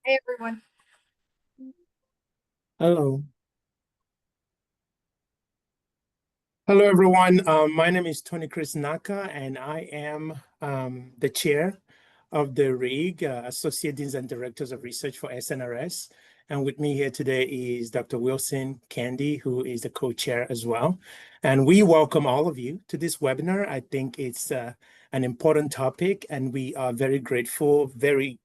Hey everyone. Hello. Hello, everyone. My name is Tony Chris Naka, and I am the chair of the RIIG, Associate Deans and Directors of Research for SNRS. And with me here today is Dr. Wilson Candy, who is the co-chair as well. And we welcome all of you to this webinar. I think it's an important topic, and we are very grateful, very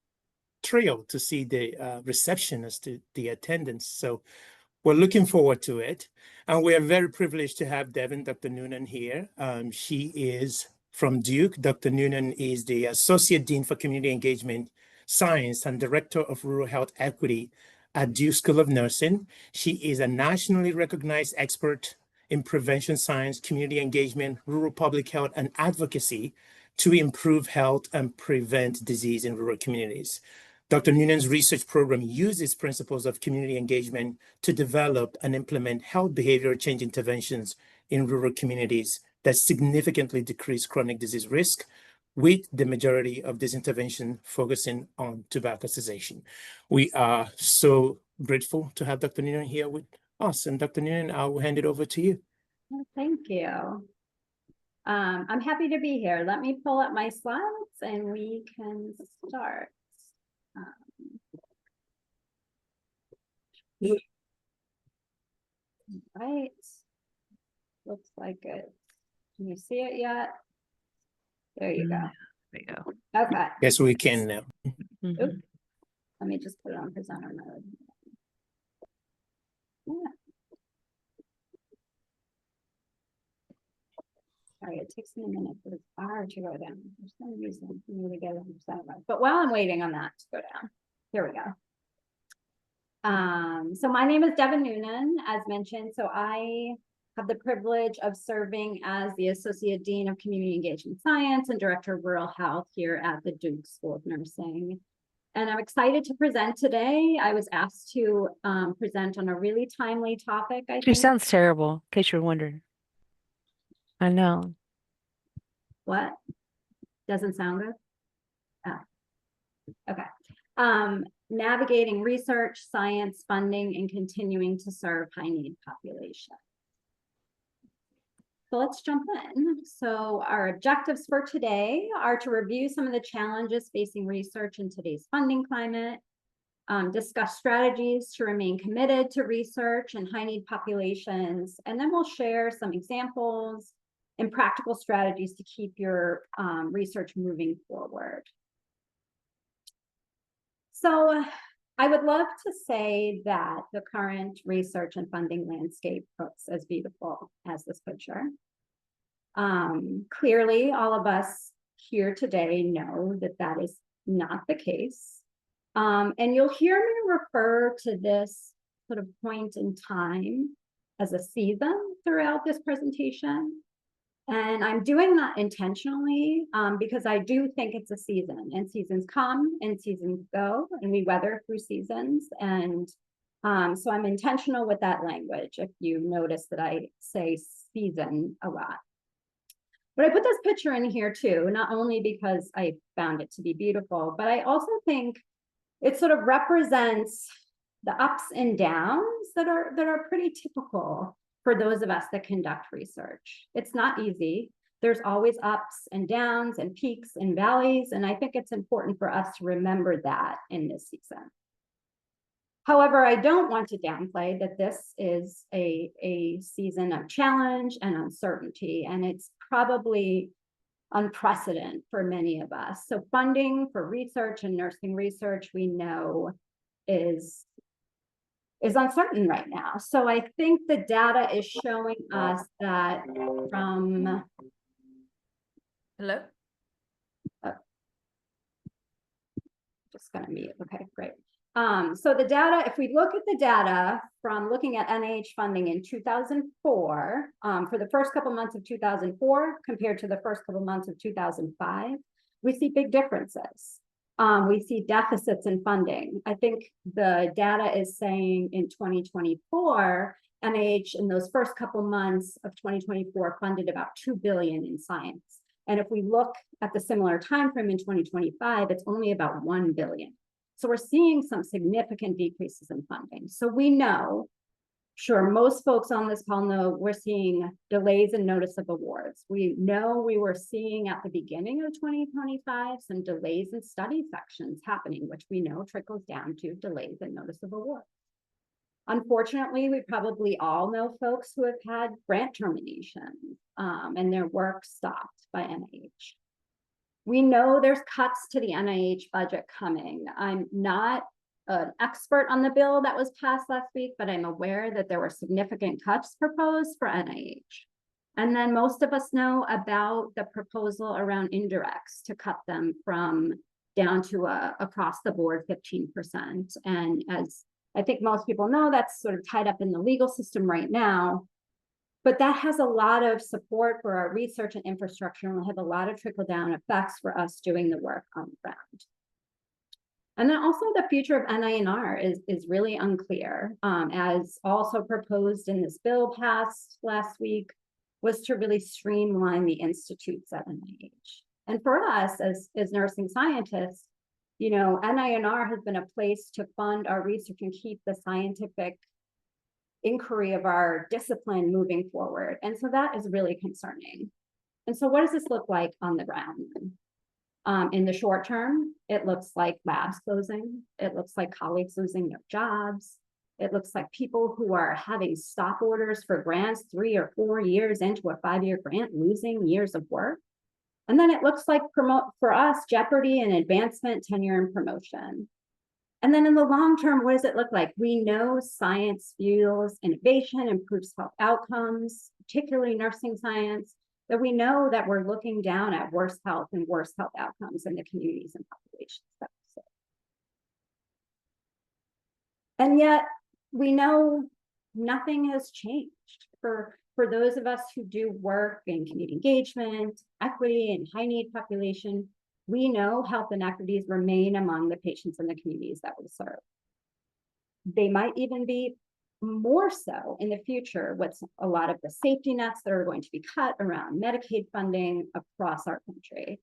thrilled to see the reception as to the attendance. So we're looking forward to it. And we are very privileged to have Dr. Noonan here. She is from Duke. Dr. Noonan is the Associate Dean for Community Engagement Science and Director of Rural Health Equity at Duke School of Nursing. She is a nationally recognized expert in prevention science, community engagement, rural public health, and advocacy to improve health and prevent disease in rural communities. Dr. Noonan's research program uses principles of community engagement to develop and implement health behavioral change interventions in rural communities that significantly decrease chronic disease risk, with the majority of this intervention focusing on tobacco cessation. We are so grateful to have Dr. Noonan here with us. And Dr. Noonan, I will hand it over to you. Thank you. I'm happy to be here. Let me pull up my slides and we can start. Right. Looks like it. Can you see it yet? There you go. There you go. Okay. Yes, we can now. Oops. Let me just put it on presenter mode. Yeah. Sorry, it takes me a minute for the bar to go down. There's no reason for me to get it on presenter mode. But while I'm waiting on that to go down, here we go. So my name is Devin Noonan, as mentioned. So I have the privilege of serving as the Associate Dean of Community Engagement Science and Director of Rural Health here at the Duke School of Nursing. And I'm excited to present today. I was asked to present on a really timely topic, I think. She sounds terrible, in case you're wondering. I know. What? Doesn't sound good? Oh. Okay. Navigating research, science, funding, and continuing to serve high-need populations. So let's jump in. So our objectives for today are to review some of the challenges facing research in today's funding climate, discuss strategies to remain committed to research and high-need populations, and then we'll share some examples and practical strategies to keep your research moving forward. So I would love to say that the current research and funding landscape looks as beautiful as this picture. Clearly, all of us here today know that that is not the case. And you'll hear me refer to this sort of point in time as a season throughout this presentation. And I'm doing that intentionally because I do think it's a season, and seasons come and seasons go, and we weather through seasons. And so I'm intentional with that language. If you notice that I say season a lot. But I put this picture in here too, not only because I found it to be beautiful, but I also think it sort of represents the ups and downs that are pretty typical for those of us that conduct research. It's not easy. There's always ups and downs and peaks and valleys, and I think it's important for us to remember that in this season. However, I don't want to downplay that this is a season of challenge and uncertainty, and it's probably unprecedented for many of us. So funding for research and nursing research, we know, is uncertain right now. So I think the data is showing us that from... Hello? Oh. Just gonna mute, okay, great. So the data, if we look at the data from looking at NIH funding in 2004, for the first couple months of 2004 compared to the first couple months of 2005, we see big differences. We see deficits in funding. I think the data is saying in 2024, NIH in those first couple months of 2024 funded about $2 billion in science. And if we look at the similar time frame in 2025, it's only about $1 billion. So we're seeing some significant decreases in funding. So we know, sure, most folks on this call know we're seeing delays in notice of awards. We know we were seeing at the beginning of 2025 some delays in study sections happening, which we know trickles down to delays in notice of awards. Unfortunately, we probably all know folks who have had grant terminations and their work stopped by NIH. We know there's cuts to the NIH budget coming. I'm not an expert on the bill that was passed last week, but I'm aware that there were significant cuts proposed for NIH. And then most of us know about the proposal around indirects to cut them from down to across the board 15%. And as I think most people know, that's sort of tied up in the legal system right now. But that has a lot of support for our research and infrastructure, and will have a lot of trickle-down effects for us doing the work on the ground. And then also the future of NINR is really unclear, as also proposed in this bill passed last week, was to really streamline the institutes at NIH. And for us as nursing scientists, you know, NINR has been a place to fund our research and keep the scientific inquiry of our discipline moving forward. And so that is really concerning. And so what does this look like on the ground? In the short term, it looks like labs closing. It looks like colleagues losing their jobs. It looks like people who are having stop orders for grants 3 or 4 years into a 5-year grant, losing years of work. And then it looks like for us, jeopardy and advancement, tenure, and promotion. And then in the long term, what does it look like? We know science fuels innovation, improves health outcomes, particularly nursing science, that we know that we're looking down at worse health and worse health outcomes in the communities and populations that we serve. And yet we know nothing has changed for those of us who do work in community engagement, equity, and high need population. We know health inequities remain among the patients in the communities that we serve. They might even be more so in the future with a lot of the safety nets that are going to be cut around Medicaid funding across our country.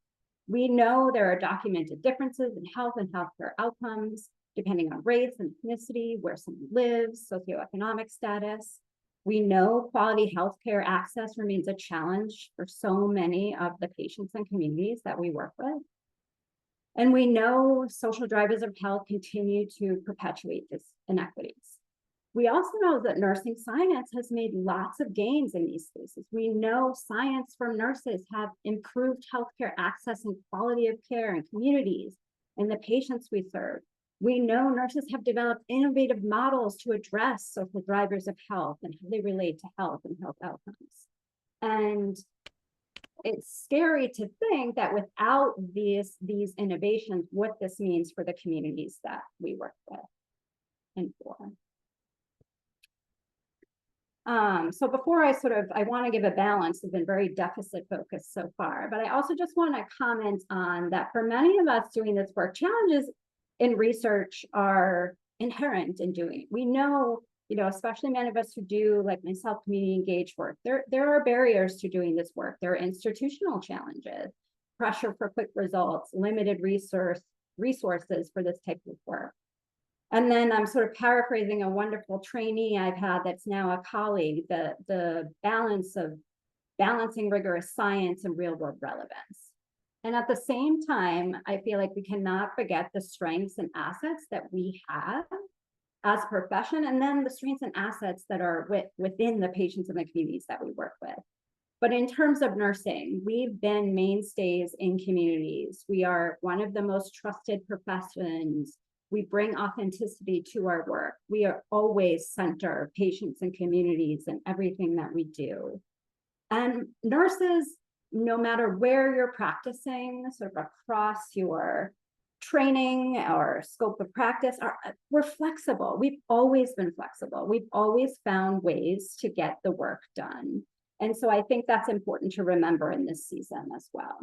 We know there are documented differences in health and healthcare outcomes, depending on race and ethnicity, where someone lives, socioeconomic status. We know quality healthcare access remains a challenge for so many of the patients and communities that we work with. And we know social drivers of health continue to perpetuate these inequities. We also know that nursing science has made lots of gains in these spaces. We know science from nurses have improved healthcare access and quality of care in communities and the patients we serve. We know nurses have developed innovative models to address social drivers of health and how they relate to health and health outcomes. And it's scary to think that without these innovations, what this means for the communities that we work with and for. So before I want to give a balance. I've been very deficit focused so far, but I also just want to comment on that for many of us doing this work, challenges in research are inherent in doing it. We know, you know, especially many of us who do, like myself, community engaged work, there are barriers to doing this work. There are institutional challenges, pressure for quick results, limited resources for this type of work. And then I'm sort of paraphrasing a wonderful trainee I've had that's now a colleague, the balance of balancing rigorous science and real world relevance. And at the same time, I feel like we cannot forget the strengths and assets that we have as a profession, and then the strengths and assets that are within the patients and the communities that we work with. But in terms of nursing, we've been mainstays in communities. We are one of the most trusted professions. We bring authenticity to our work. We are always center patients and communities in everything that we do. And nurses, no matter where you're practicing, sort of across your training or scope of practice, we're flexible. We've always been flexible. We've always found ways to get the work done. And so I think that's important to remember in this season as well.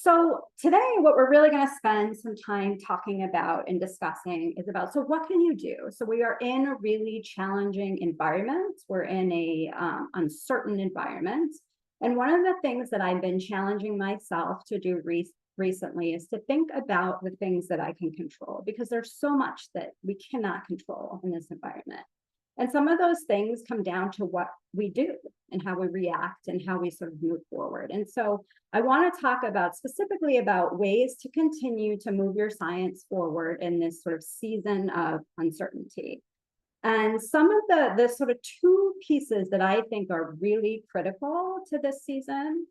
So today, what we're really going to spend some time talking about and discussing is about, so what can you do? So we are in a really challenging environment. We're in a uncertain environment. And one of the things that I've been challenging myself to do recently is to think about the things that I can control, because there's so much that we cannot control in this environment. And some of those things come down to what we do and how we react and how we sort of move forward. And so I want to talk about specifically about ways to continue to move your science forward in this sort of season of uncertainty. And some of the sort of two pieces that I think are really critical to this season,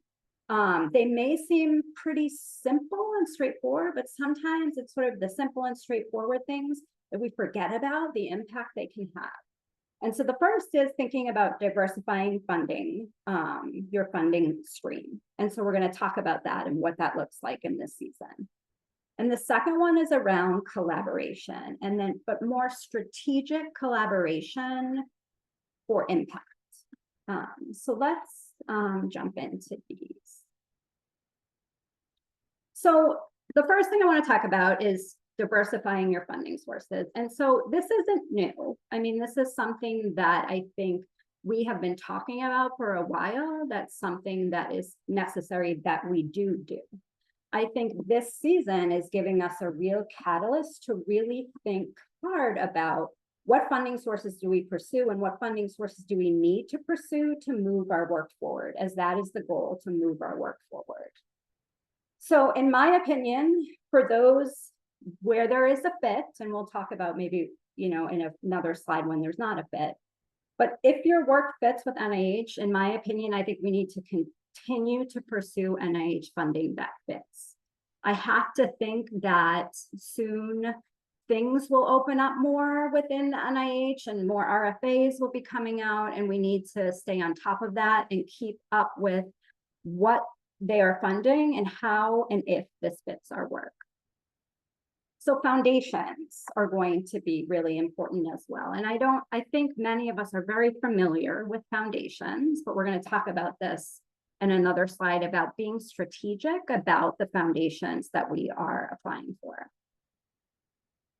they may seem pretty simple and straightforward, but sometimes it's sort of the simple and straightforward things that we forget about, the impact they can have. And so the first is thinking about diversifying funding, your funding stream. And so we're going to talk about that and what that looks like in this season. And the second one is around collaboration, and then, but more strategic collaboration for impact. So let's jump into these. So the first thing I want to talk about is diversifying your funding sources. And so this isn't new. I mean, this is something that I think we have been talking about for a while. That's something that is necessary that we do. I think this season is giving us a real catalyst to really think hard about what funding sources do we pursue and what funding sources do we need to pursue to move our work forward, as that is the goal, to move our work forward. So in my opinion, for those where there is a fit, and we'll talk about maybe, you know, in another slide when there's not a fit, but if your work fits with NIH, in my opinion, I think we need to continue to pursue NIH funding that fits. I have to think that soon things will open up more within the NIH and more RFAs will be coming out, and we need to stay on top of that and keep up with what they are funding and how and if this fits our work. So foundations are going to be really important as well. And I think many of us are very familiar with foundations, but we're going to talk about this in another slide about being strategic about the foundations that we are applying for.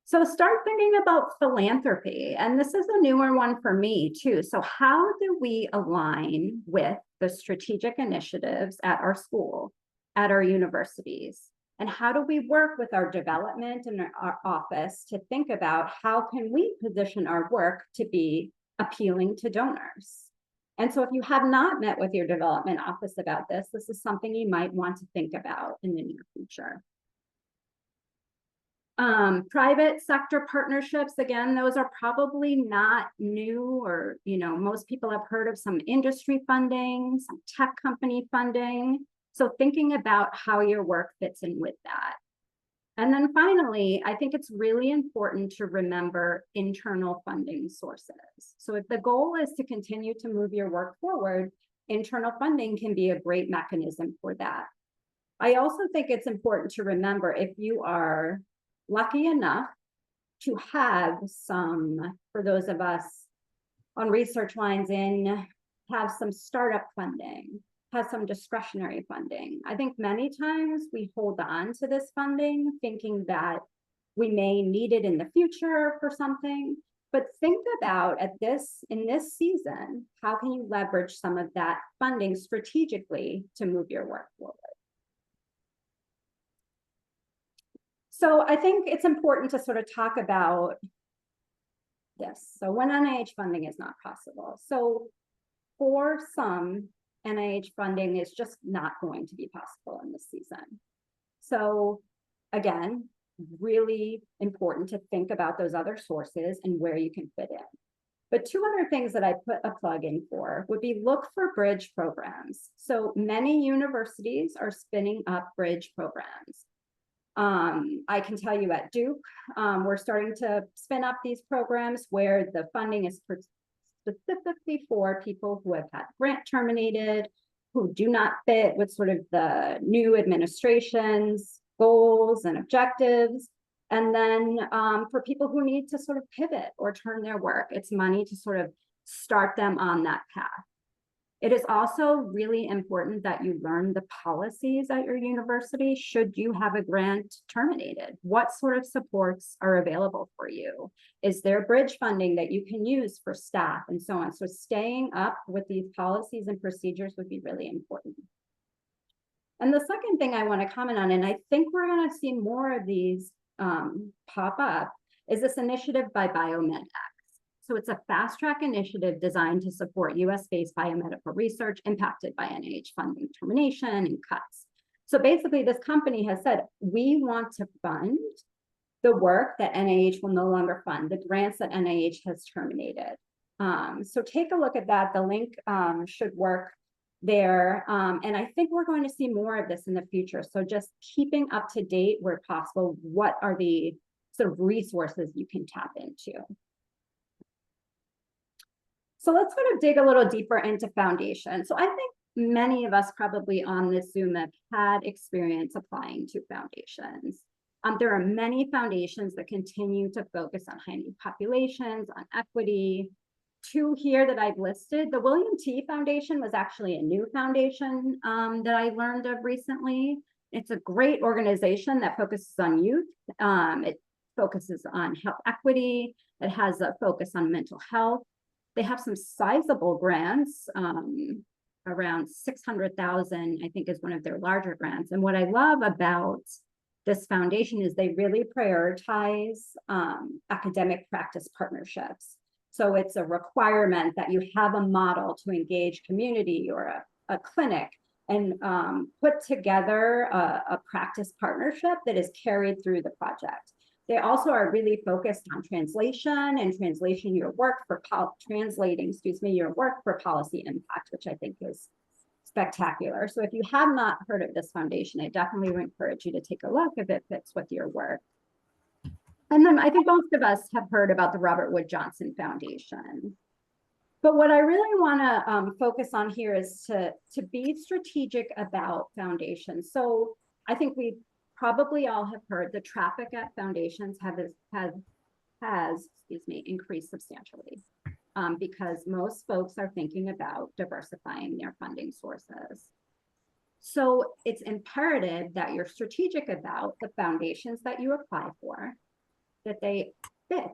So start thinking about philanthropy. And this is a newer one for me too. So how do we align with the strategic initiatives at our school, at our universities? And how do we work with our development and our office to think about how can we position our work to be appealing to donors? And so if you have not met with your development office about this, this is something you might want to think about in the near future. Private sector partnerships, again, those are probably not new, or, you know, most people have heard of some industry funding, some tech company funding. So thinking about how your work fits in with that. And then finally, I think it's really important to remember internal funding sources. So if the goal is to continue to move your work forward, internal funding can be a great mechanism for that. I also think it's important to remember, if you are lucky enough to have some, for those of us on research lines have some startup funding, has some discretionary funding. I think many times we hold on to this funding thinking that we may need it in the future for something, but think about in this season, how can you leverage some of that funding strategically to move your work forward? So I think it's important to sort of talk about this. So when NIH funding is not possible. So for some, NIH funding is just not going to be possible in this season. So again, really important to think about those other sources and where you can fit in. But two other things that I put a plug in for would be look for bridge programs. So many universities are spinning up bridge programs. I can tell you at Duke, we're starting to spin up these programs where the funding is specifically for people who have had grant terminated, who do not fit with sort of the new administration's goals and objectives. And then for people who need to sort of pivot or turn their work, it's money to sort of start them on that path. It is also really important that you learn the policies at your university should you have a grant terminated. What sort of supports are available for you? Is there bridge funding that you can use for staff and so on? So staying up with these policies and procedures would be really important. And the second thing I want to comment on, and I think we're going to see more of these pop up, is this initiative by BioMedX. So it's a fast track initiative designed to support US-based biomedical research impacted by NIH funding termination and cuts. So basically this company has said, we want to fund the work that NIH will no longer fund, the grants that NIH has terminated. So take a look at that. The link should work there. And I think we're going to see more of this in the future. So just keeping up to date where possible, what are the sort of resources you can tap into? So let's sort of dig a little deeper into foundation. So I think many of us probably on this Zoom have had experience applying to foundations. There are many foundations that continue to focus on high-need populations, on equity. Two here that I've listed, the William T. Foundation was actually a new foundation that I learned of recently. It's a great organization that focuses on youth. It focuses on health equity. It has a focus on mental health. They have some sizable grants, around 600,000, I think is one of their larger grants. And what I love about this foundation is they really prioritize academic practice partnerships. So it's a requirement that you have a model to engage community or a clinic and put together a practice partnership that is carried through the project. They also are really focused on translation and translating your work for translating, your work for policy impact, which I think is spectacular. So if you have not heard of this foundation, I definitely would encourage you to take a look if it fits with your work. And then I think most of us have heard about the Robert Wood Johnson Foundation. But what I really want to focus on here is to be strategic about foundations. So I think we probably all have heard the traffic at foundations has increased substantially because most folks are thinking about diversifying their funding sources. So it's imperative that you're strategic about the foundations that you apply for, that they fit,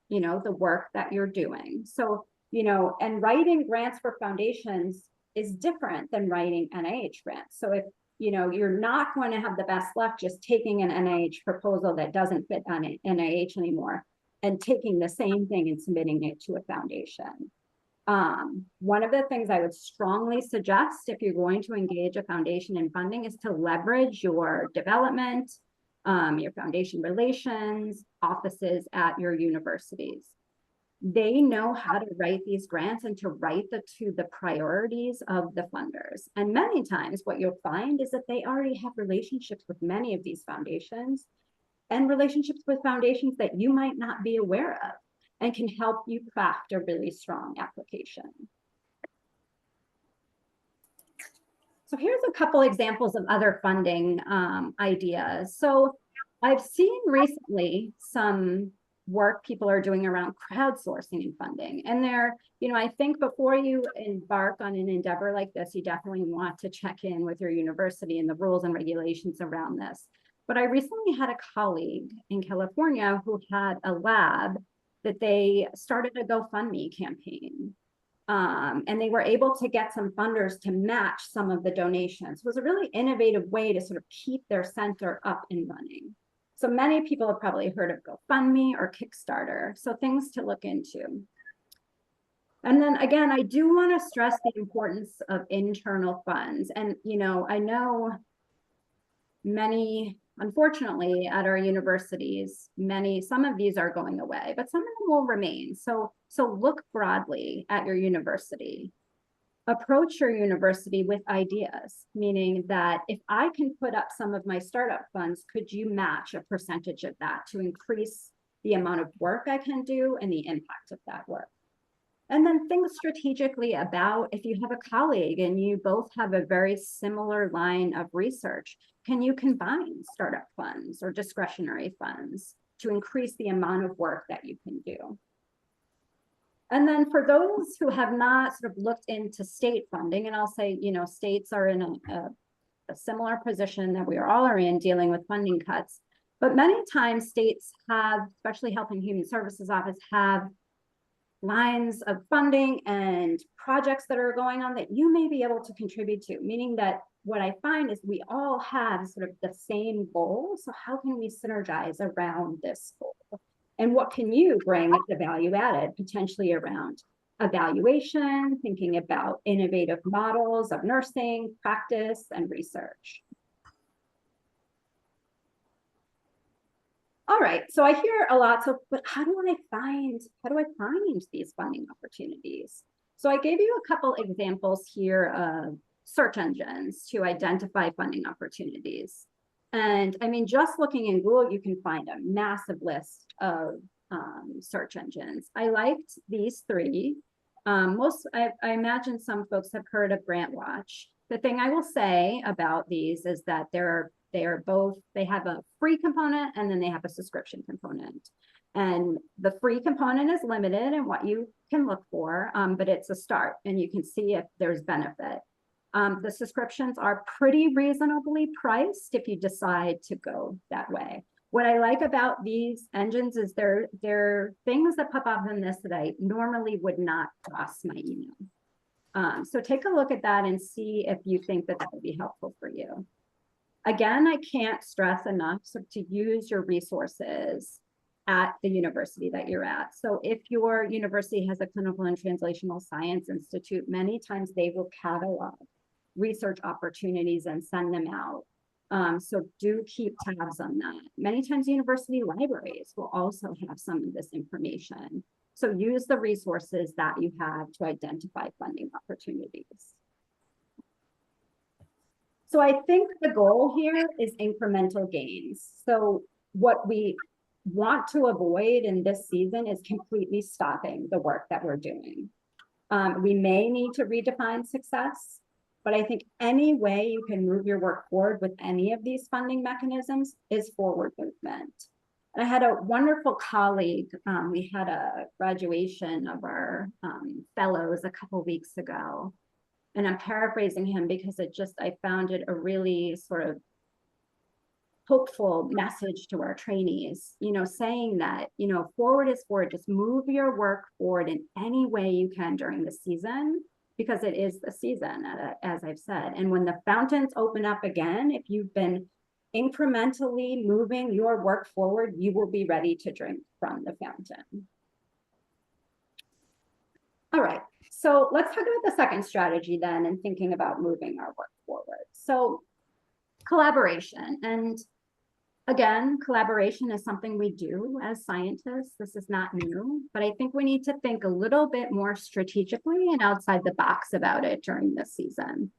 the work that you're doing. So, and writing grants for foundations is different than writing NIH grants. So if you're not going to have the best luck just taking an NIH proposal that doesn't fit on NIH anymore and taking the same thing and submitting it to a foundation. One of the things I would strongly suggest if you're going to engage a foundation in funding is to leverage your development, your foundation relations, offices at your universities. They know how to write these grants and to write to the priorities of the funders. And many times what you'll find is that they already have relationships with many of these foundations and relationships with foundations that you might not be aware of and can help you craft a really strong application. So here's a couple examples of other funding ideas. So I've seen recently some work people are doing around crowdsourcing and funding. And they're, I think before you embark on an endeavor like this, you definitely want to check in with your university and the rules and regulations around this. But I recently had a colleague in California who had a lab that they started a GoFundMe campaign. And they were able to get some funders to match some of the donations. It was a really innovative way to sort of keep their center up and running. So many people have probably heard of GoFundMe or Kickstarter. So things to look into. And then again, I do want to stress the importance of internal funds. And, I know many, unfortunately, at our universities, some of these are going away, but some of them will remain. So look broadly at your university. Approach your university with ideas, meaning that if I can put up some of my startup funds, could you match a percentage of that to increase the amount of work I can do and the impact of that work? And then think strategically about if you have a colleague and you both have a very similar line of research, can you combine startup funds or discretionary funds to increase the amount of work that you can do? And then for those who have not sort of looked into state funding, and I'll say, states are in a similar position that we all are in dealing with funding cuts, but many times states have, especially Health and Human Services Office, have lines of funding and projects that are going on that you may be able to contribute to, meaning that what I find is we all have sort of the same goal. So how can we synergize around this goal? And what can you bring as the value added, potentially around evaluation, thinking about innovative models of nursing, practice, and research. All right, so I hear a lot, so but how do I find these funding opportunities? So I gave you a couple examples here of search engines to identify funding opportunities. And I mean, just looking in Google, you can find a massive list of search engines. I liked these three. I imagine some folks have heard of GrantWatch. The thing I will say about these is that they have a free component and then they have a subscription component. And the free component is limited in what you can look for, but it's a start and you can see if there's benefit. The subscriptions are pretty reasonably priced if you decide to go that way. What I like about these engines is they're things that pop up in this that I normally would not cross my email. So take a look at that and see if you think that would be helpful for you. Again, I can't stress enough to use your resources at the university that you're at. So if your university has a clinical and translational science institute, many times they will catalog research opportunities and send them out. So do keep tabs on that. Many times university libraries will also have some of this information. So use the resources that you have to identify funding opportunities. So I think the goal here is incremental gains. So what we want to avoid in this season is completely stopping the work that we're doing. We may need to redefine success, but I think any way you can move your work forward with any of these funding mechanisms is forward movement. And I had a wonderful colleague. We had a graduation of our fellows a couple weeks ago. And I'm paraphrasing him because I found it a really sort of hopeful message to our trainees, saying that, forward is forward, just move your work forward in any way you can during the season, because it is the season, as I've said. And when the fountains open up again, if you've been incrementally moving your work forward, you will be ready to drink from the fountain. All right, so let's talk about the second strategy then and thinking about moving our work forward. So collaboration. And again, collaboration is something we do as scientists. This is not new, but I think we need to think a little bit more strategically and outside the box about it during this season.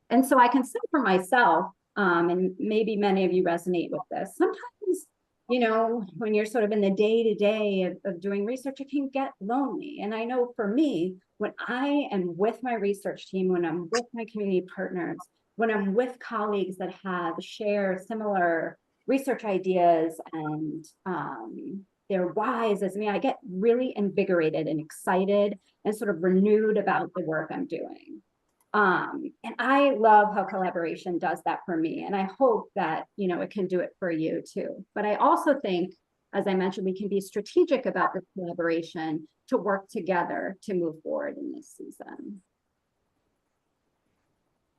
And so I can say for myself, and maybe many of you resonate with this, sometimes, when you're sort of in the day-to-day of doing research, it can get lonely. And I know for me, when I am with my research team, when I'm with my community partners, when I'm with colleagues that share similar research ideas and they're wise as me, I get really invigorated and excited and sort of renewed about the work I'm doing. And I love how collaboration does that for me. And I hope that, it can do it for you too. But I also think, as I mentioned, we can be strategic about the collaboration to work together to move forward in this season.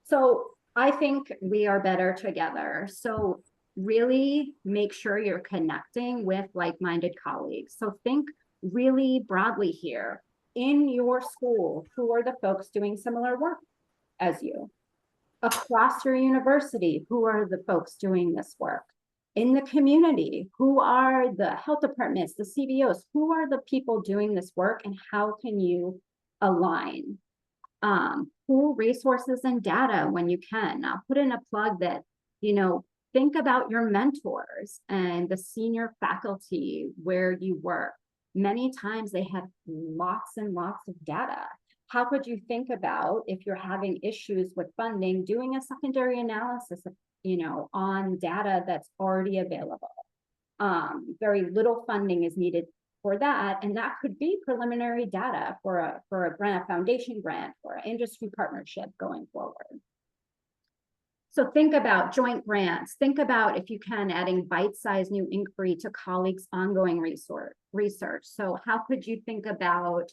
So I think we are better together. So really make sure you're connecting with like-minded colleagues. So think really broadly here. In your school, who are the folks doing similar work as you? Across your university, who are the folks doing this work? In the community, who are the health departments, the CBOs? Who are the people doing this work, and how can you align? Pool resources and data when you can. I'll put in a plug that, think about your mentors and the senior faculty where you work. Many times they have lots and lots of data. How could you think about, if you're having issues with funding, doing a secondary analysis of, on data that's already available? Very little funding is needed for that, and that could be preliminary data for a grant, a foundation grant, or an industry partnership going forward. So think about joint grants. Think about, if you can, adding bite-sized new inquiry to colleagues' ongoing research. So how could you think about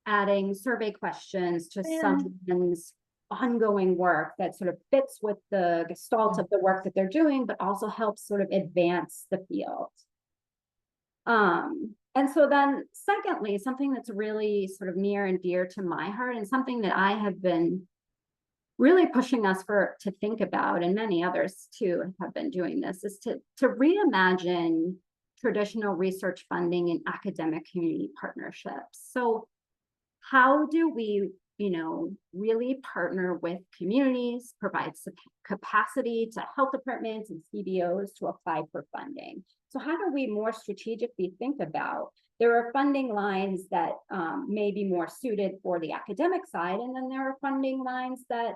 adding survey questions to someone's ongoing work that sort of fits with the gestalt of the work that they're doing, but also helps sort of advance the field. And so then secondly, something that's really sort of near and dear to my heart, and something that I have been really pushing us to think about, and many others too have been doing this, is to reimagine traditional research funding and academic community partnerships. So how do we, really partner with communities, provide capacity to health departments and CBOs to apply for funding? So how do we more strategically think about, there are funding lines that may be more suited for the academic side, and then there are funding lines that,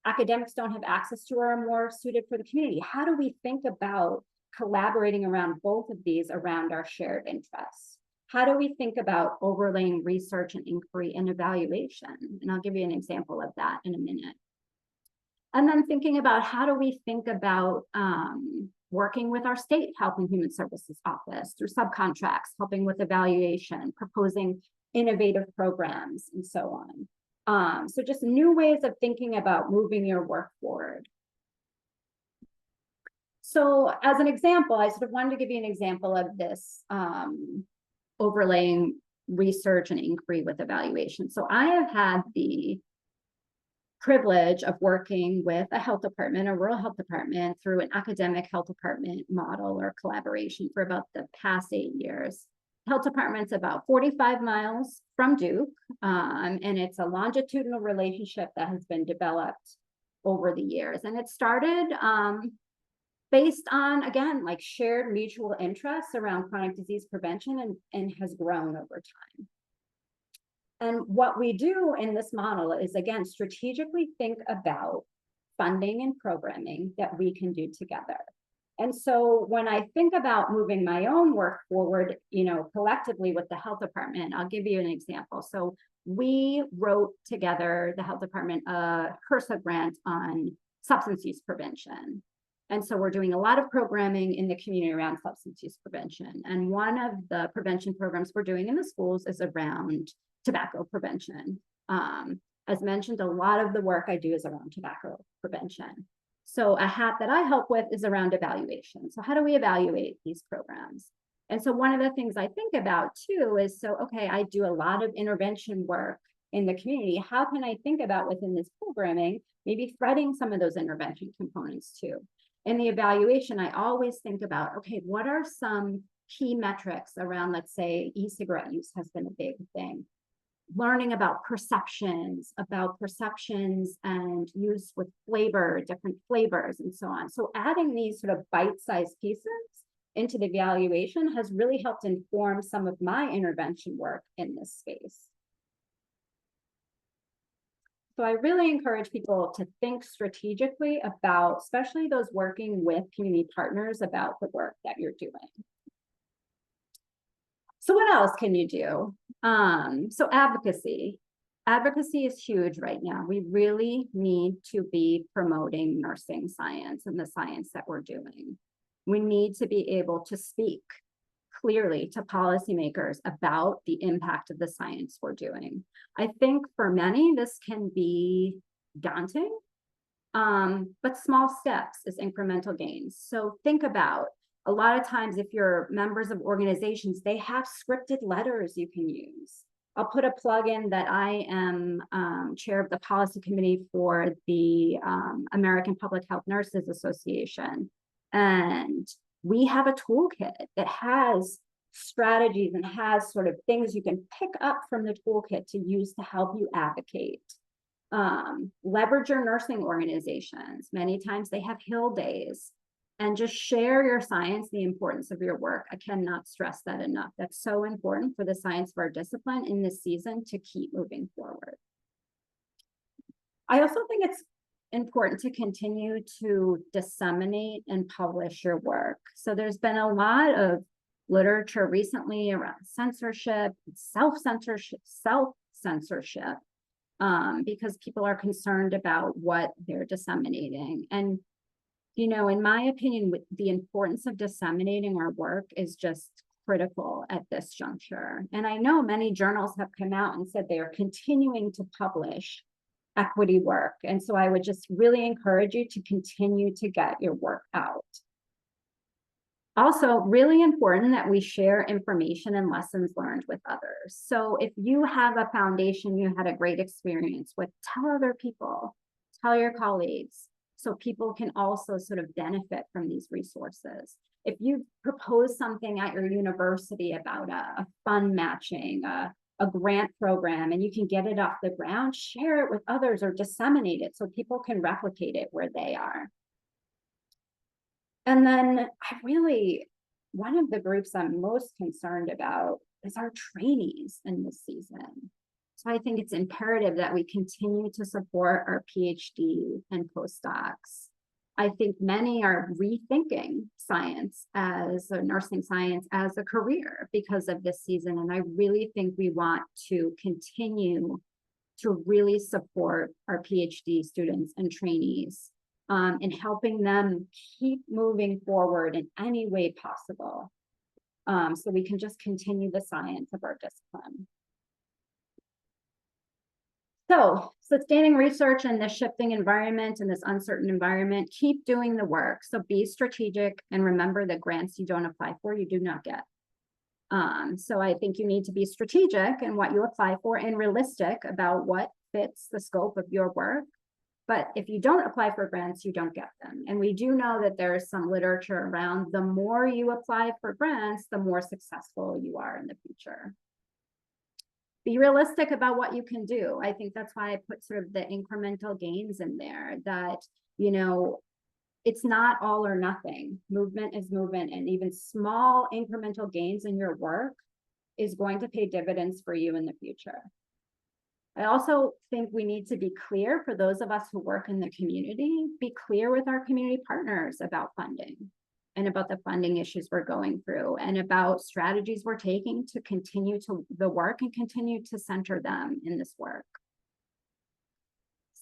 academics don't have access to or are more suited for the community. How do we think about collaborating around both of these around our shared interests? How do we think about overlaying research and inquiry and evaluation? And I'll give you an example of that in a minute. And then thinking about how do we think about working with our state Health and Human Services office through subcontracts, helping with evaluation, proposing innovative programs, and so on. So just new ways of thinking about moving your work forward. So as an example, I sort of wanted to give you an example of this overlaying research and inquiry with evaluation. So I have had the privilege of working with a health department, a rural health department, through an academic health department model or collaboration for about the past 8 years. Health department's about 45 miles from Duke, and it's a longitudinal relationship that has been developed over the years. And it started based on, again, like shared mutual interests around chronic disease prevention, and has grown over time. And what we do in this model is, again, strategically think about funding and programming that we can do together. And so when I think about moving my own work forward, collectively with the health department, I'll give you an example. So we wrote together, the health department, a HRSA grant on substance use prevention. And so we're doing a lot of programming in the community around substance use prevention. And one of the prevention programs we're doing in the schools is around tobacco prevention. As mentioned, a lot of the work I do is around tobacco prevention. So a hat that I help with is around evaluation. So how do we evaluate these programs? And so one of the things I think about too is, okay, I do a lot of intervention work in the community. How can I think about within this programming, maybe threading some of those intervention components too? In the evaluation, I always think about, okay, what are some key metrics around, let's say, e-cigarette use has been a big thing. Learning about perceptions and use with flavor, different flavors, and so on. So adding these sort of bite-sized pieces into the evaluation has really helped inform some of my intervention work in this space. So I really encourage people to think strategically about, especially those working with community partners, about the work that you're doing. So what else can you do? So advocacy. Advocacy is huge right now. We really need to be promoting nursing science and the science that we're doing. We need to be able to speak clearly to policymakers about the impact of the science we're doing. I think for many, this can be daunting, but small steps is incremental gains. So think about, a lot of times if you're members of organizations, they have scripted letters you can use. I'll put a plug in that I am chair of the policy committee for the American Public Health Nurses Association. And we have a toolkit that has strategies and has sort of things you can pick up from the toolkit to use to help you advocate. Leverage your nursing organizations. Many times they have Hill days, and just share your science, the importance of your work. I cannot stress that enough. That's so important for the science of our discipline in this season to keep moving forward. I also think it's important to continue to disseminate and publish your work. So there's been a lot of literature recently around censorship, self-censorship, because people are concerned about what they're disseminating. And in my opinion, the importance of disseminating our work is just critical at this juncture. And I know many journals have come out and said they are continuing to publish equity work. And so I would just really encourage you to continue to get your work out. Also, really important that we share information and lessons learned with others. So if you have a foundation you had a great experience with, tell other people, tell your colleagues, so people can also sort of benefit from these resources. If you propose something at your university about a fund matching, a grant program, and you can get it off the ground, share it with others or disseminate it so people can replicate it where they are. And then one of the groups I'm most concerned about is our trainees in this season. So I think it's imperative that we continue to support our PhD and postdocs. I think many are rethinking science nursing science as a career because of this season. And I really think we want to continue to really support our PhD students and trainees and helping them keep moving forward in any way possible. So we can just continue the science of our discipline. So sustaining research in this shifting environment, in this uncertain environment, keep doing the work. So be strategic and remember that grants you don't apply for, you do not get. So I think you need to be strategic in what you apply for and realistic about what fits the scope of your work. But if you don't apply for grants, you don't get them. And we do know that there is some literature around the more you apply for grants, the more successful you are in the future. Be realistic about what you can do. I think that's why I put sort of the incremental gains in there, that, you know, it's not all or nothing. Movement is movement, and even small incremental gains in your work is going to pay dividends for you in the future. I also think we need to be clear for those of us who work in the community, be clear with our community partners about funding and about the funding issues we're going through and about strategies we're taking to continue to the work and continue to center them in this work.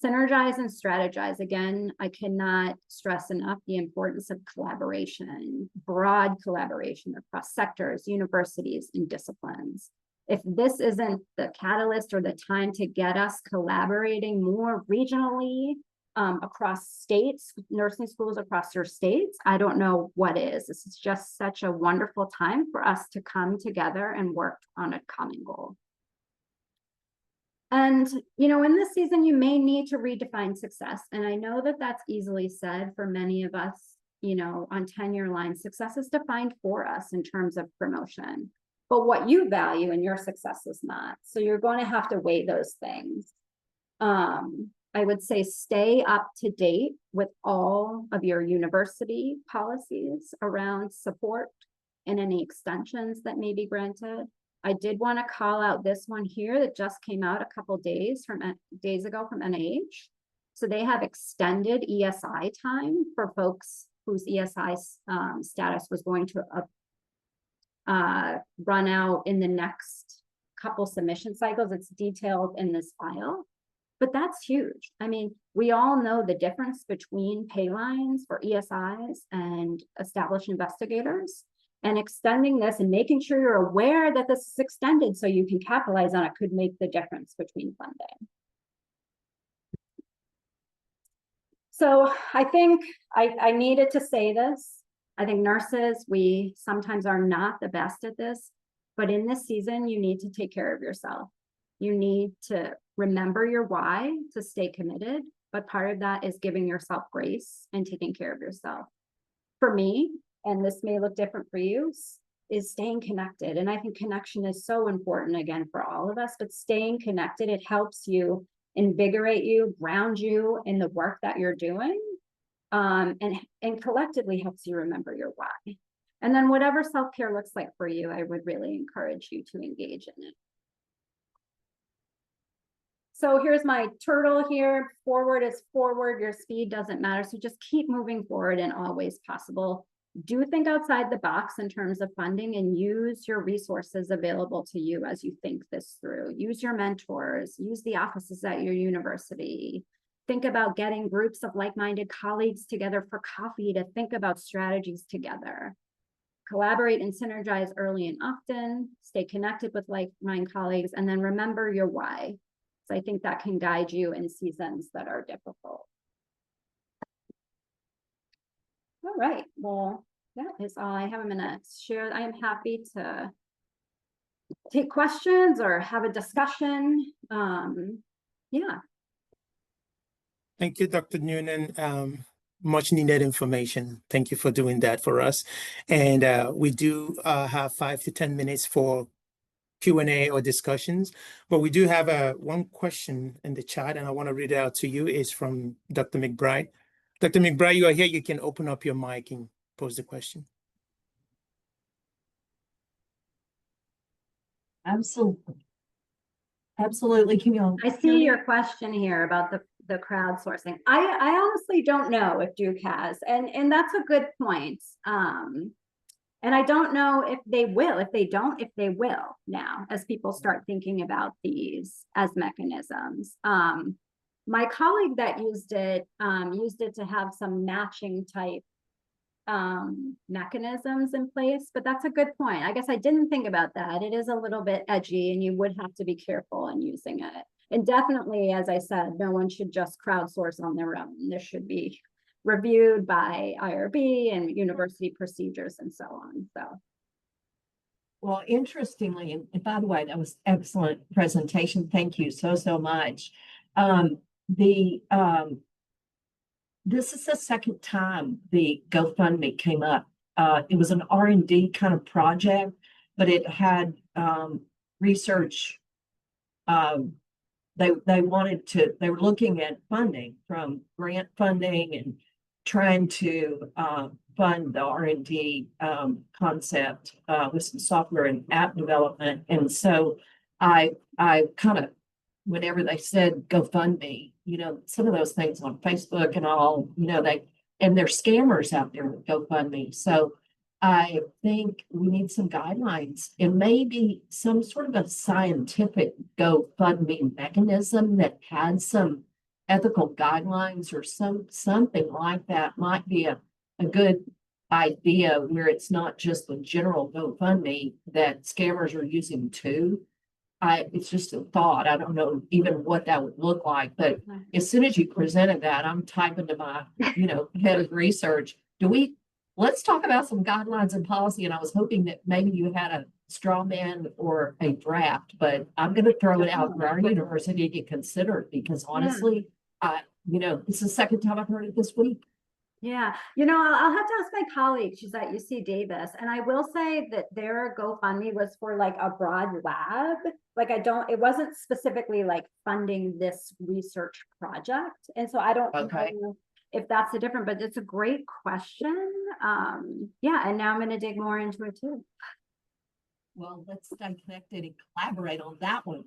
Synergize and strategize. Again, I cannot stress enough the importance of collaboration, broad collaboration across sectors, universities, and disciplines. If this isn't the catalyst or the time to get us collaborating more regionally across states, nursing schools across your states, I don't know what is. This is just such a wonderful time for us to come together and work on a common goal. And, you know, in this season, you may need to redefine success. And I know that that's easily said for many of us, you know, on tenure lines. Success is defined for us in terms of promotion. But what you value in your success is not. So you're going to have to weigh those things. I would say stay up to date with all of your university policies around support and any extensions that may be granted. I did want to call out this one here that just came out a couple days ago from NIH. So they have extended ESI time for folks whose ESI status was going to run out in the next couple submission cycles. It's detailed in this file, but that's huge. I mean, we all know the difference between pay lines for ESIs and established investigators, and extending this and making sure you're aware that this is extended so you can capitalize on it could make the difference between funding. So I think I needed to say this. I think nurses, we sometimes are not the best at this, but in this season, you need to take care of yourself. You need to remember your why to stay committed, but part of that is giving yourself grace and taking care of yourself. For me, and this may look different for you, is staying connected. And I think connection is so important, again, for all of us, but staying connected, it helps you invigorate you, ground you in the work that you're doing. And collectively helps you remember your why. And then whatever self-care looks like for you, I would really encourage you to engage in it. So here's my turtle here. Forward is forward. Your speed doesn't matter. So just keep moving forward in all ways possible. Do think outside the box in terms of funding and use your resources available to you as you think this through. Use your mentors, use the offices at your university. Think about getting groups of like-minded colleagues together for coffee to think about strategies together. Collaborate and synergize early and often. Stay connected with like-minded colleagues, and then remember your why. So I think that can guide you in seasons that are difficult. All right, well, that is all I have. I'm gonna share. I am happy to take questions or have a discussion. Yeah. Thank you, Dr. Noonan. Much needed information. Thank you for doing that for us. And we do have 5 to 10 minutes for Q&A or discussions, but we do have one question in the chat, and I want to read it out to you. It's from Dr. McBride. Dr. McBride, you are here. You can open up your mic and pose the question. Absolutely. Absolutely. Can you? I see your question here about the crowdsourcing. I honestly don't know if Duke has, and that's a good point. And I don't know if they will. If they don't, if they will now, as people start thinking about these as mechanisms. My colleague that used it to have some matching type mechanisms in place, but that's a good point. I guess I didn't think about that. It is a little bit edgy, and you would have to be careful in using it. And definitely, as I said, no one should just crowdsource on their own. This should be reviewed by IRB and university procedures and so on. So, Well, interestingly, and by the way, that was excellent presentation. Thank you so much. This is the second time the GoFundMe came up. It was an R&D kind of project, but it had research. They were looking at funding from grant funding and trying to fund the R&D concept with some software and app development. And so I kind of, whenever they said GoFundMe, some of those things on Facebook and all, there's scammers out there with GoFundMe. So I think we need some guidelines and maybe some sort of a scientific GoFundMe mechanism that has some ethical guidelines or something like that might be a good idea, where it's not just the general GoFundMe that scammers are using too. It's just a thought. I don't know even what that would look like, but as soon as you presented that, I'm typing to my, head of research. Let's talk about some guidelines and policy. And I was hoping that maybe you had a straw man or a draft, but I'm going to throw it out for our university to consider, because honestly, it's the second time I've heard it this week. Yeah, I'll have to ask my colleague. She's at UC Davis, and I will say that their GoFundMe was for like a broad lab. Like it wasn't specifically like funding this research project, and so I don't know if that's the difference. But it's a great question. Yeah, and now I'm going to dig more into it too. Well, let's stay connected and collaborate on that one.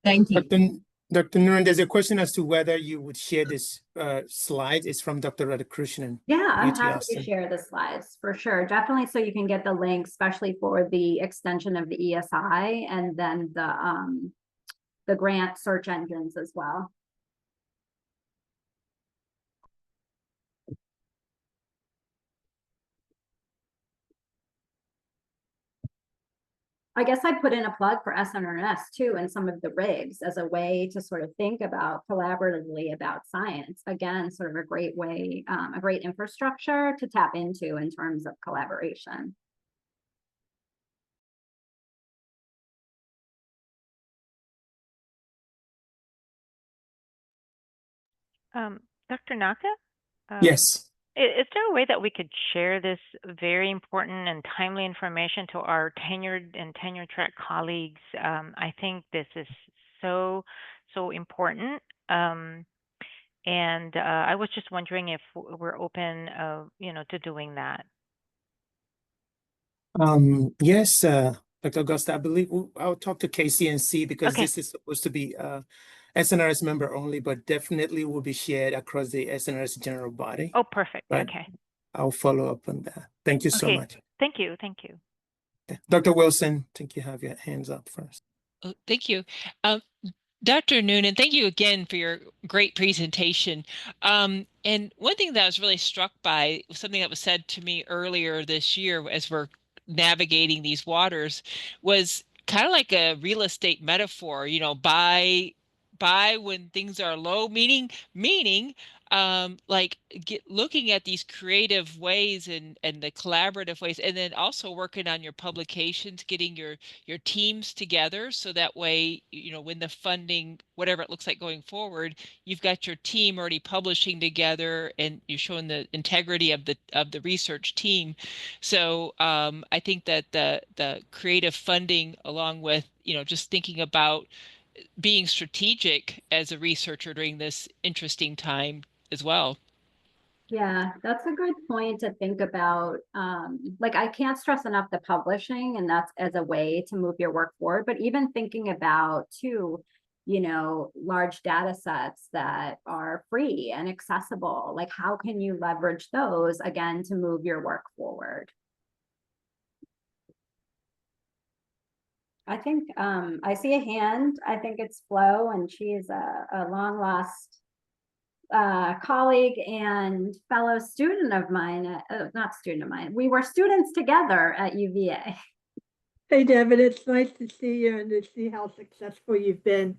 Thank you. Dr. Noonan, there's a question as to whether you would share this slide. It's from Dr. Radhakrishnan. Yeah, I'm happy to share the slides for sure. Definitely, so you can get the link, especially for the extension of the ESI and then the grant search engines as well. I guess I'd put in a plug for SNRS too, and some of the RIIGs as a way to sort of think about collaboratively about science. Again, sort of a great way, a great infrastructure to tap into in terms of collaboration. Dr. Naka? Yes. Is there a way that we could share this very important and timely information to our tenured and tenure track colleagues? I think this is so important. And I was just wondering if we're open, to doing that. Yes, Dr. Augusta, I believe I'll talk to KCNC because this is supposed to be SNRS member only, but definitely will be shared across the SNRS general body. Oh, perfect. Right? Okay. I'll follow up on that. Thank you so much. Thank you. Thank you. Dr. Wilson, I think you have your hands up first. Oh, thank you. Dr. Noonan, thank you again for your great presentation. And one thing that I was really struck by, something that was said to me earlier this year as we're navigating these waters, was kind of like a real estate metaphor, buy when things are low, meaning like looking at these creative ways and the collaborative ways, and then also working on your publications, getting your teams together so that way, when the funding, whatever it looks like going forward, you've got your team already publishing together and you're showing the integrity of the research team. So I think that the creative funding, along with just thinking about being strategic as a researcher during this interesting time as well. Yeah, that's a good point to think about. Like I can't stress enough the publishing, and that's as a way to move your work forward. But even thinking about too, large data sets that are free and accessible, like how can you leverage those again to move your work forward? I think I see a hand. I think it's Flo, and she is a long lost colleague and fellow student of mine, not student of mine. We were students together at UVA. Hey, Devin, it's nice to see you and to see how successful you've been.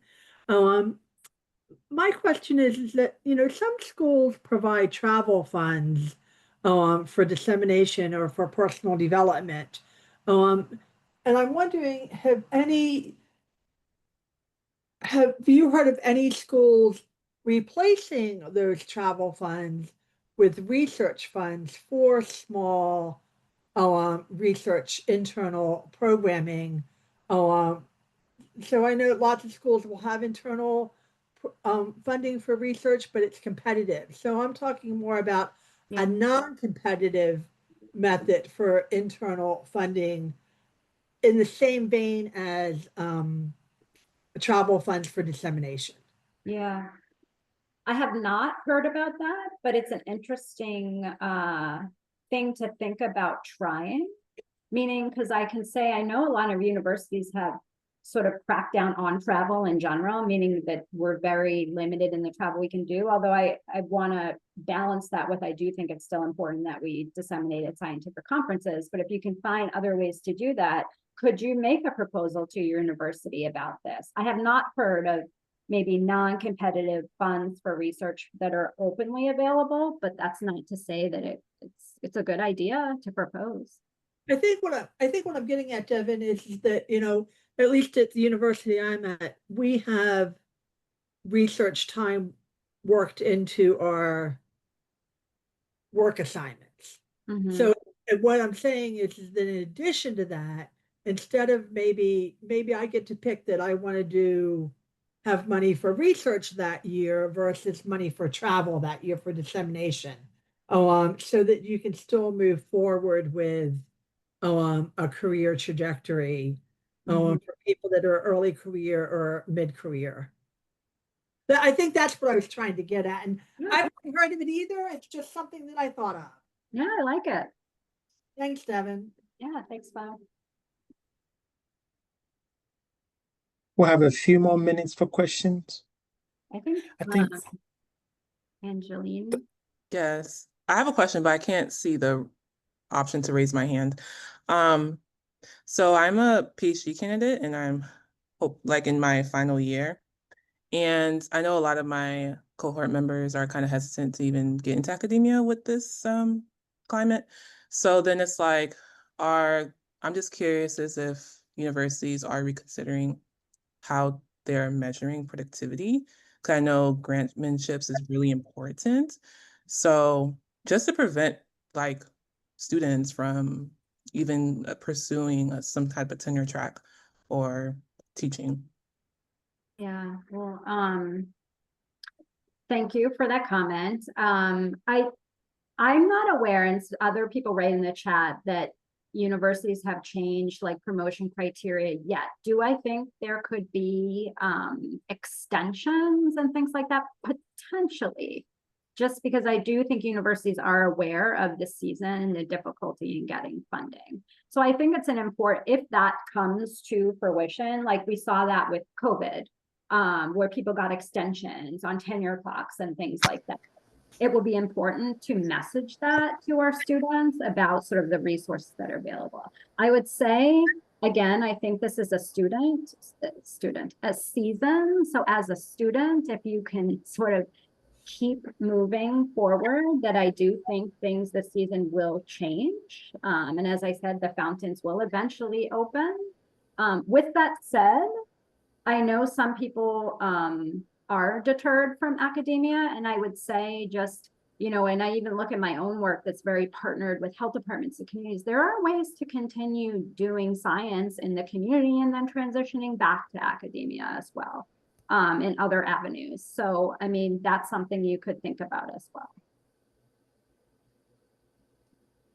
My question is that, some schools provide travel funds for dissemination or for personal development. And I'm wondering, have you heard of any schools replacing those travel funds with research funds for small research internal programming? So I know lots of schools will have internal funding for research, but it's competitive. So I'm talking more about a non-competitive method for internal funding in the same vein as travel funds for dissemination. Yeah. I have not heard about that, but it's an interesting thing to think about trying. Meaning, because I can say I know a lot of universities have sort of cracked down on travel in general, meaning that we're very limited in the travel we can do. Although I want to balance that with, I do think it's still important that we disseminate at scientific conferences. But if you can find other ways to do that, could you make a proposal to your university about this? I have not heard of maybe non-competitive funds for research that are openly available, but that's not to say that it's a good idea to propose. I think what I'm getting at, Devin, is that, at least at the university I'm at, we have research time worked into our work assignments. Mm-hmm. So what I'm saying is that in addition to that, instead of maybe I get to pick that I want to have money for research that year versus money for travel that year for dissemination, so that you can still move forward with a career trajectory for people that are early career or mid-career. I think that's what I was trying to get at. And I haven't heard of it either. It's just something that I thought of. Yeah, I like it. Thanks, Devin. Yeah, thanks, Bob. We'll have a few more minutes for questions. I think Angeline. Yes, I have a question, but I can't see the option to raise my hand. So I'm a PhD candidate and I'm in my final year. And I know a lot of my cohort members are kind of hesitant to even get into academia with this climate. So then it's like, I'm just curious as if universities are reconsidering how they're measuring productivity. Because I know grantsmanships is really important. So just to prevent students from even pursuing some type of tenure track or teaching. Yeah, well, thank you for that comment. I'm not aware, and other people write in the chat, that universities have changed promotion criteria yet. Do I think there could be extensions and things like that? Potentially, just because I do think universities are aware of the season and the difficulty in getting funding. So I think it's an important, if that comes to fruition, like we saw that with COVID, where people got extensions on tenure clocks and things like that. It will be important to message that to our students about sort of the resources that are available. I would say again, I think this is a a season. So as a student, if you can sort of keep moving forward, that I do think things this season will change. And as I said, the fountains will eventually open. With that said, I know some people are deterred from academia, and I would say just, you know, and I even look at my own work that's very partnered with health departments and communities. There are ways to continue doing science in the community and then transitioning back to academia as well, in other avenues. So, I mean, that's something you could think about as well.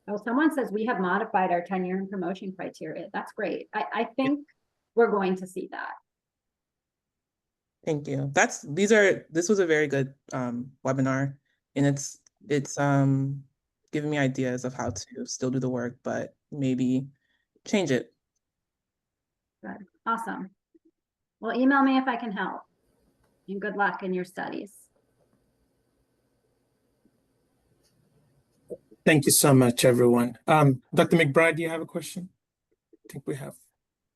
Oh, someone says we have modified our tenure and promotion criteria. That's great. I think we're going to see that. Thank you. This was a very good webinar, and it's giving me ideas of how to still do the work, but maybe change it. Good. Awesome. Well, email me if I can help. And good luck in your studies. Thank you so much, everyone. Dr. McBride, do you have a question? I think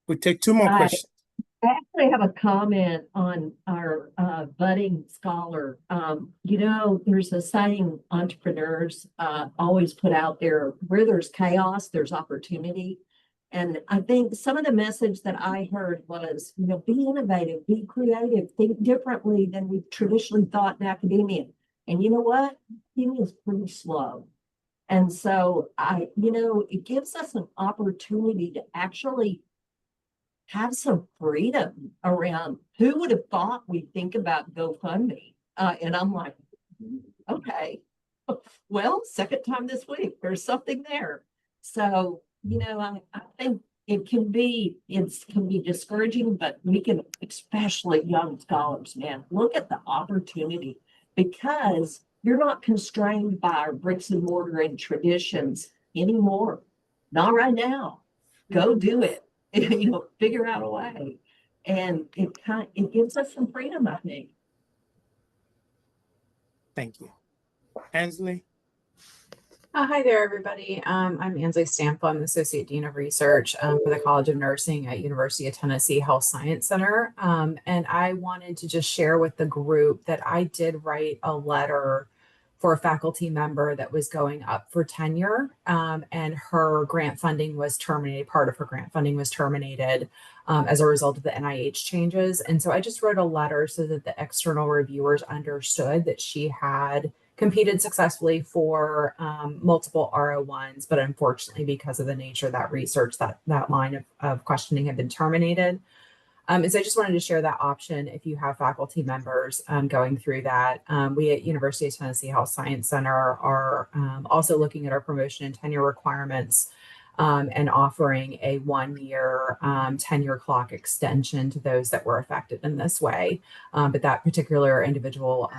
we take two more questions. I actually have a comment on our budding scholar. You know, there's a saying entrepreneurs always put out there, where there's chaos, there's opportunity. And I think some of the message that I heard was, you know, be innovative, be creative, think differently than we've traditionally thought in academia. And you know what? Academia is pretty slow. And so you know, it gives us an opportunity to actually have some freedom around who would have thought we'd think about GoFundMe. And I'm like, okay, well, second time this week, there's something there. So, you know, I think it can be discouraging, but we can, especially young scholars, man, look at the opportunity, because you're not constrained by our bricks and mortar and traditions anymore. Not right now. Go do it. You know, figure out a way. And it gives us some freedom, I think. Thank you. Ansley? Hi there, everybody. I'm Ansley Stample. I'm the Associate Dean of Research for the College of Nursing at University of Tennessee Health Science Center. And I wanted to just share with the group that I did write a letter for a faculty member that was going up for tenure, and her grant funding was terminated. Part of her grant funding was terminated as a result of the NIH changes. And so I just wrote a letter so that the external reviewers understood that she had competed successfully for multiple R01s, but unfortunately, because of the nature of that research, that line of questioning had been terminated. And so I just wanted to share that option if you have faculty members going through that. We at University of Tennessee Health Science Center are also looking at our promotion and tenure requirements and offering a 1-year tenure clock extension to those that were affected in this way. But that particular individual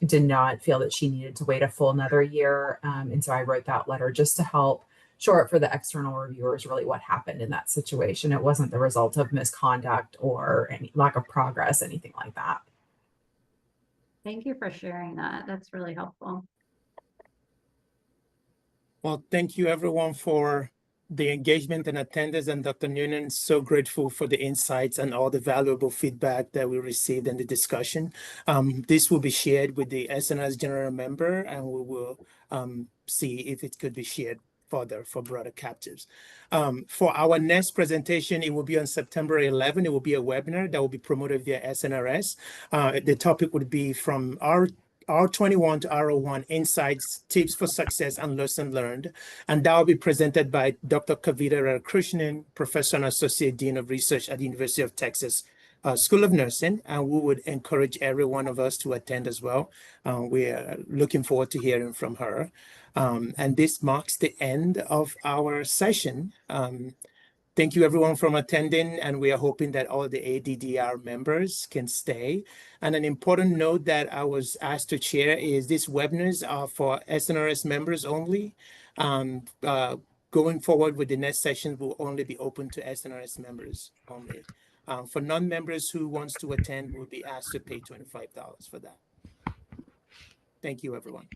did not feel that she needed to wait a full another year. And so I wrote that letter just to help short for the external reviewers really what happened in that situation. It wasn't the result of misconduct or any lack of progress, anything like that. Thank you for sharing that. That's really helpful. Well, thank you everyone for the engagement and attendance, and Dr. Noonan, so grateful for the insights and all the valuable feedback that we received in the discussion. This will be shared with the SNRS general member, and we will see if it could be shared further for broader captives. For our next presentation, it will be on September 11. It will be a webinar that will be promoted via SNRS. The topic would be from R21 to R01, Insights, Tips for Success, and Lesson Learned. And that will be presented by Dr. Kavita Krishnan, Professor and Associate Dean of Research at the University of Texas School of Nursing. And we would encourage every one of us to attend as well. We are looking forward to hearing from her. And this marks the end of our session. Thank you everyone for attending, and we are hoping that all the ADDR members can stay. And an important note that I was asked to share is these webinars are for SNRS members only. Going forward with the next session will only be open to SNRS members only. For non-members who wants to attend will be asked to pay $25 for that. Thank you, everyone.